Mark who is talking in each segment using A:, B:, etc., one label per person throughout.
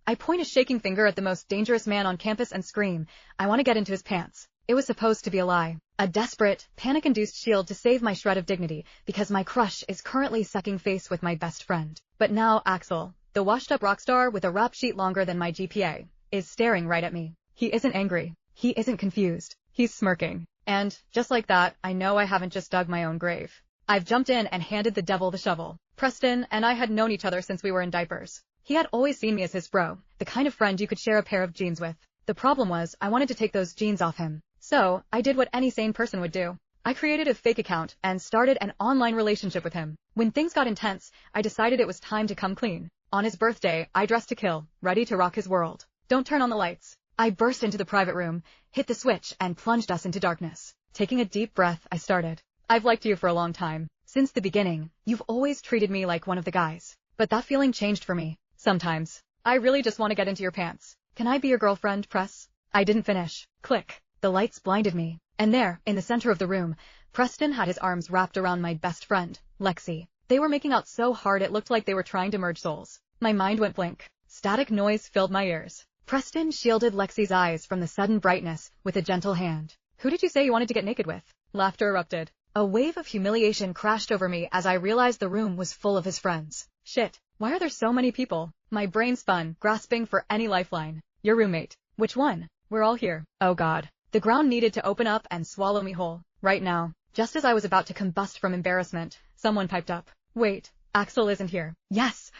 A: I point a shaking finger at the most dangerous man on campus and scream, I want to get into his pants. It was supposed to be a lie. A desperate, panic-induced shield to save my shred of dignity, because my crush is currently sucking face with my best friend. But now Axel, the washed-up rock star with a rap sheet longer than my GPA, is staring right at me. He isn't angry. He isn't confused. He's smirking. And, just like that, I know I haven't just dug my own grave. I've jumped in and handed the devil the shovel. Preston and I had known each other since we were in diapers. He had always seen me as his bro, the kind of friend you could share a pair of jeans with. The problem was, I wanted to take those jeans off him. So, I did what any sane person would do. I created a fake account and started an online relationship with him. When things got intense, I decided it was time to come clean. On his birthday, I dressed to kill, ready to rock his world. Don't turn on the lights. I burst into the private room, hit the switch, and plunged us into darkness. Taking a deep breath, I started. I've liked you for a long time. Since the beginning, you've always treated me like one of the guys. But that feeling changed for me. Sometimes. I really just want to get into your pants. Can I be your girlfriend, Press? I didn't finish. Click. The lights blinded me. And there, in the center of the room, Preston had his arms wrapped around my best friend, Lexi. They were making out so hard it looked like they were trying to merge souls. My mind went blank. Static noise filled my ears. Preston shielded Lexi's eyes from the sudden brightness with a gentle hand. Who did you say you wanted to get naked with? Laughter erupted. A wave of humiliation crashed over me as I realized the room was full of his friends. Shit, why are there so many people? My brain spun, grasping for any lifeline. Your roommate. Which one? We're all here. Oh God. The ground needed to open up and swallow me whole. Right now. Just as I was about to combust from embarrassment, someone piped up. Wait, Axel isn't here. Yes,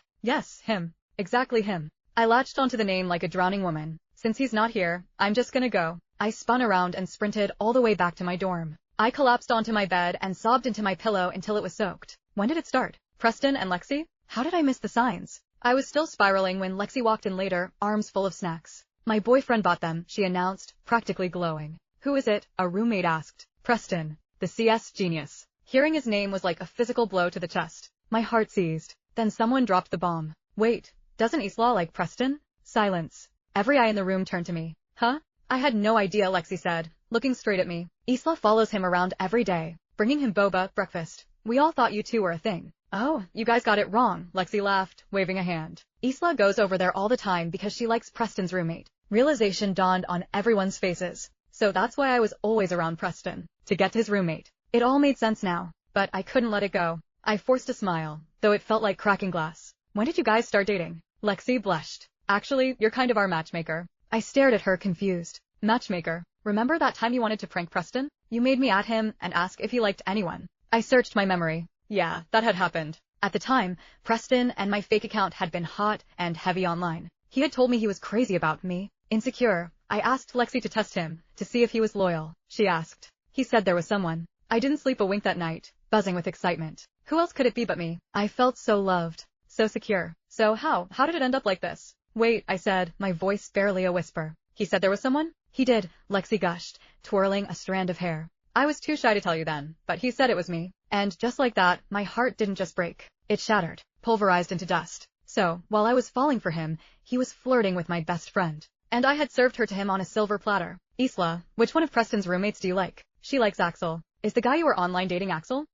A: him. Exactly him. I latched onto the name like a drowning woman. Since he's not here, I'm just gonna go. I spun around and sprinted all the way back to my dorm. I collapsed onto my bed and sobbed into my pillow until it was soaked. When did it start? Preston and Lexi? How did I miss the signs? I was still spiraling when Lexi walked in later, arms full of snacks. My boyfriend bought them, she announced, practically glowing. Who is it? A roommate asked. Preston, the CS genius. Hearing his name was like a physical blow to the chest. My heart seized. Then someone dropped the bomb. Wait, doesn't Isla like Preston? Silence. Every eye in the room turned to me. Huh? I had no idea, Lexi said, looking straight at me. Isla follows him around every day, bringing him boba, breakfast. We all thought you two were a thing. Oh, you guys got it wrong, Lexi laughed, waving a hand. Isla goes over there all the time because she likes Preston's roommate. Realization dawned on everyone's faces. So that's why I was always around Preston, to get his roommate. It all made sense now, but I couldn't let it go. I forced a smile, though it felt like cracking glass. When did you guys start dating? Lexi blushed. Actually, you're kind of our matchmaker. I stared at her confused. Matchmaker? Remember that time you wanted to prank Preston? You made me at him and ask if he liked anyone. I searched my memory. Yeah, that had happened. At the time, Preston and my fake account had been hot and heavy online. He had told me he was crazy about me. Insecure, I asked Lexi to test him, to see if he was loyal. She asked. He said there was someone. I didn't sleep a wink that night, buzzing with excitement. Who else could it be but me? I felt so loved, so secure. So how did it end up like this? Wait, I said, my voice barely a whisper. He said there was someone? He did, Lexi gushed, twirling a strand of hair. I was too shy to tell you then, but he said it was me. And just like that, my heart didn't just break. It shattered, pulverized into dust. So, while I was falling for him, he was flirting with my best friend. And I had served her to him on a silver platter. Isla, which one of Preston's roommates do you like? She likes Axel. Is the guy you were online dating Axel?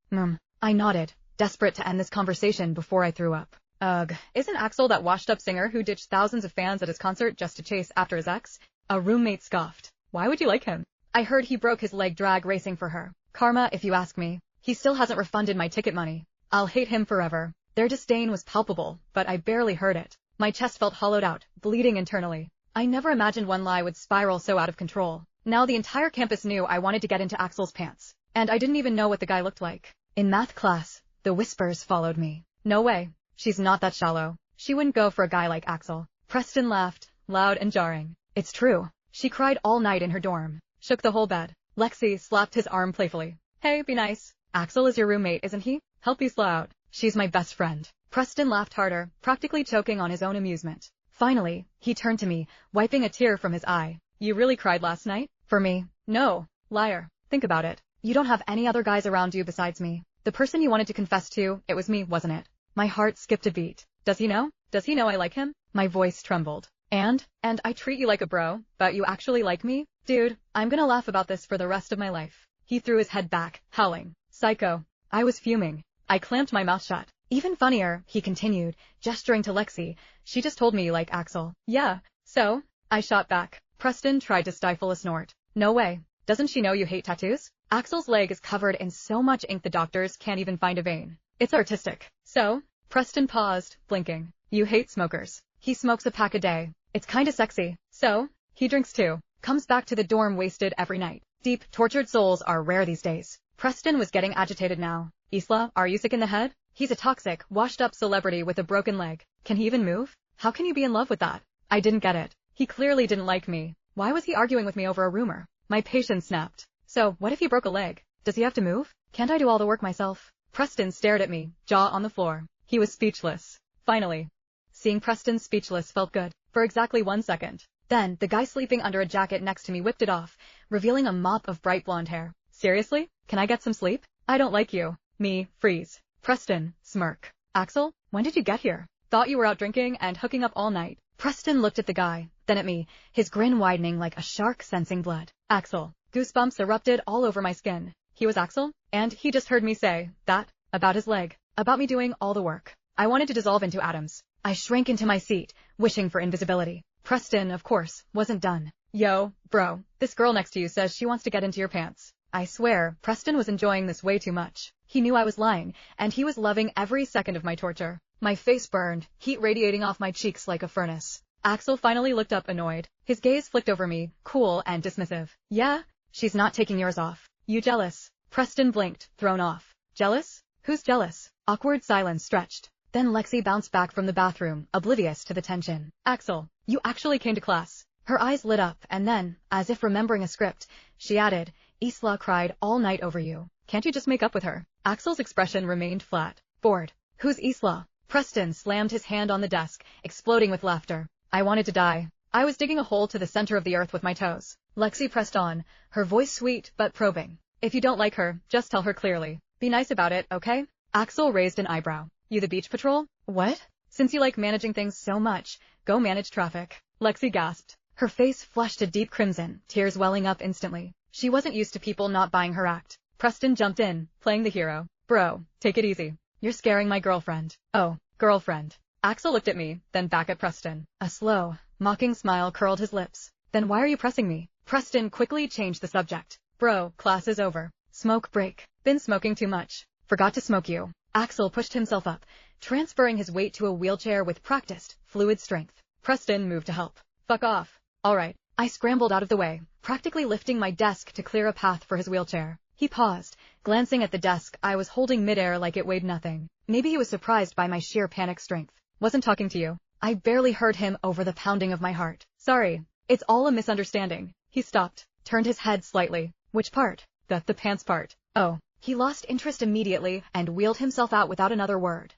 A: I nodded, desperate to end this conversation before I threw up. Ugh, isn't Axel that washed-up singer who ditched thousands of fans at his concert just to chase after his ex? A roommate scoffed. Why would you like him? I heard he broke his leg drag racing for her. Karma, if you ask me. He still hasn't refunded my ticket money. I'll hate him forever. Their disdain was palpable, but I barely heard it. My chest felt hollowed out, bleeding internally. I never imagined one lie would spiral so out of control. Now the entire campus knew I wanted to get into Axel's pants. And I didn't even know what the guy looked like. In math class, the whispers followed me. No way. She's not that shallow. She wouldn't go for a guy like Axel. Preston laughed, loud and jarring. It's true. She cried all night in her dorm. Shook the whole bed. Lexi slapped his arm playfully. Hey, be nice. Axel is your roommate, isn't he? Help Isla out. She's my best friend. Preston laughed harder, practically choking on his own amusement. Finally, he turned to me, wiping a tear from his eye. You really cried last night? For me? No. Liar. Think about it. You don't have any other guys around you besides me. The person you wanted to confess to, it was me, wasn't it? My heart skipped a beat. Does he know? Does he know I like him? My voice trembled. And I treat you like a bro, but you actually like me? Dude, I'm gonna laugh about this for the rest of my life. He threw his head back, howling. Psycho. I was fuming. I clamped my mouth shut. Even funnier, he continued, gesturing to Lexi. She just told me you like Axel. Yeah, so? I shot back. Preston tried to stifle a snort. No way. Doesn't she know you hate tattoos? Axel's leg is covered in so much ink the doctors can't even find a vein. It's artistic. So? Preston paused, blinking. You hate smokers. He smokes a pack a day. It's kinda sexy. So? He drinks too. Comes back to the dorm wasted every night. Deep, tortured souls are rare these days. Preston was getting agitated now. Isla, are you sick in the head? He's a toxic, washed-up celebrity with a broken leg. Can he even move? How can you be in love with that? I didn't get it. He clearly didn't like me. Why was he arguing with me over a rumor? My patience snapped. So, what if he broke a leg? Does he have to move? Can't I do all the work myself? Preston stared at me, jaw on the floor. He was speechless. Finally. Seeing Preston speechless felt good. For exactly 1 second. Then, the guy sleeping under a jacket next to me whipped it off, revealing a mop of bright blonde hair. Seriously? Can I get some sleep? I don't like you. Me, freeze. Preston, smirk. Axel, when did you get here? Thought you were out drinking and hooking up all night. Preston looked at the guy, then at me, his grin widening like a shark sensing blood. Axel. Goosebumps erupted all over my skin. He was Axel? And he just heard me say that? About his leg. About me doing all the work. I wanted to dissolve into atoms. I shrank into my seat, wishing for invisibility. Preston, of course, wasn't done. Yo, bro, this girl next to you says she wants to get into your pants. I swear, Preston was enjoying this way too much. He knew I was lying, and he was loving every second of my torture. My face burned, heat radiating off my cheeks like a furnace. Axel finally looked up annoyed. His gaze flicked over me, cool and dismissive. Yeah? She's not taking yours off. You jealous? Preston blinked, thrown off. Jealous? Who's jealous? Awkward silence stretched. Then Lexi bounced back from the bathroom, oblivious to the tension. Axel, you actually came to class. Her eyes lit up, and then, as if remembering a script, she added, Isla cried all night over you. Can't you just make up with her? Axel's expression remained flat. Bored. Who's Isla? Preston slammed his hand on the desk, exploding with laughter. I wanted to die. I was digging a hole to the center of the earth with my toes. Lexi pressed on, her voice sweet but probing. If you don't like her, just tell her clearly. Be nice about it, okay? Axel raised an eyebrow. You the beach patrol? What? Since you like managing things so much, go manage traffic. Lexi gasped. Her face flushed a deep crimson, tears welling up instantly. She wasn't used to people not buying her act. Preston jumped in, playing the hero. Bro, take it easy. You're scaring my girlfriend. Oh, girlfriend. Axel looked at me, then back at Preston. A slow, mocking smile curled his lips. Then why are you pressing me? Preston quickly changed the subject. Bro, class is over. Smoke break. Been smoking too much. Forgot to smoke you. Axel pushed himself up, transferring his weight to a wheelchair with practiced, fluid strength. Preston moved to help. Fuck off. All right. I scrambled out of the way, practically lifting my desk to clear a path for his wheelchair. He paused, glancing at the desk I was holding midair like it weighed nothing. Maybe he was surprised by my sheer panic strength. Wasn't talking to you. I barely heard him over the pounding of my heart. Sorry. It's all a misunderstanding. He stopped, turned his head slightly. Which part? The pants part. Oh. He lost interest immediately and wheeled himself out without another word.